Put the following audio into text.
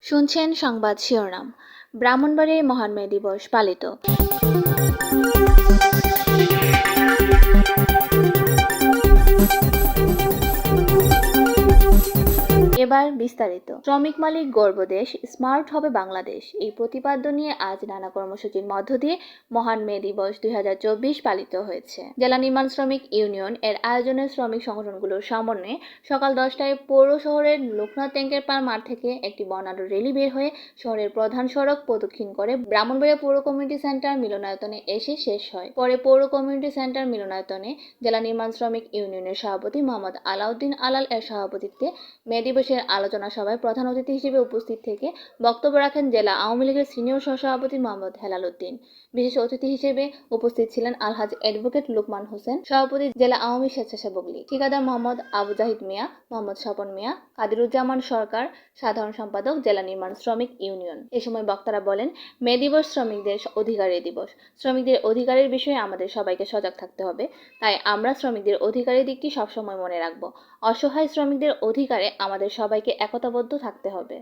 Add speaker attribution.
Speaker 1: শুনছেন সংবাদ শিরোনাম। ব্রাহ্মণবাড়িয়ায় মহান মে দিবস পালিত। এবার বিস্তারিত। শ্রমিক মালিক গর্বদেশ, স্মার্ট হবে বাংলাদেশ, এই প্রতিপাদ্য নিয়ে আজ নানা কর্মসূচির মধ্য দিয়ে মহান মে দিবস 2024 পালিত হয়েছে। জেলা নির্মাণ শ্রমিক ইউনিয়ন এর আয়োজনে শ্রমিক সংগঠনগুলোর সমন্বয়ে সকাল 10টায় পৌর শহরের লোকনাথ ট্যাঙ্কের পাড় মাঠ থেকে একটি বর্ণাঢ্য র্যালি বের হয়ে শহরের প্রধান সড়ক প্রদক্ষিণ করে ব্রাহ্মণবাড়িয়া পৌর কমিউনিটি সেন্টার মিলনায়তনে এসে শেষ হয়। পরে পৌর কমিউনিটি সেন্টার মিলনায়তনে জেলা নির্মাণ শ্রমিক ইউনিয়নের সভাপতি মোহাম্মদ আলাউদ্দিন আলাল এর সভাপতিত্বে মে দিবসের আলোচনা সভায় প্রধান অতিথি হিসেবে উপস্থিত থেকে বক্তব্য রাখেন জেলা আওয়ামী লীগের সিনিয়র সহসভাপতি মোহাম্মদ হেলাল উদ্দিন। বিশেষ অতিথি হিসেবে উপস্থিত ছিলেন আলহাজ অ্যাডভোকেট লুকমান হোসেন, সভাপতি জেলা আওয়ামী স্বেচ্ছাসেবক লীগ, ঠিকাদার মোহাম্মদ আবু জাহিদ মিয়া, মোহাম্মদ স্বপন মিয়া, কাদিরুজ্জামান সরকার, সাধারণ সম্পাদক জেলা নির্মাণ শ্রমিক ইউনিয়ন। এ সময় বক্তারা বলেন, মে দিবস শ্রমিকদের অধিকারের দিবস। শ্রমিকদের অধিকারের বিষয়ে আমাদের সবাইকে সজাগ থাকতে হবে। তাই আমরা শ্রমিকদের অধিকারের দিকটি সবসময় মনে রাখব। অসহায় শ্রমিকদের অধিকারে আমাদের সবাইকে একতাবদ্ধ থাকতে হবে।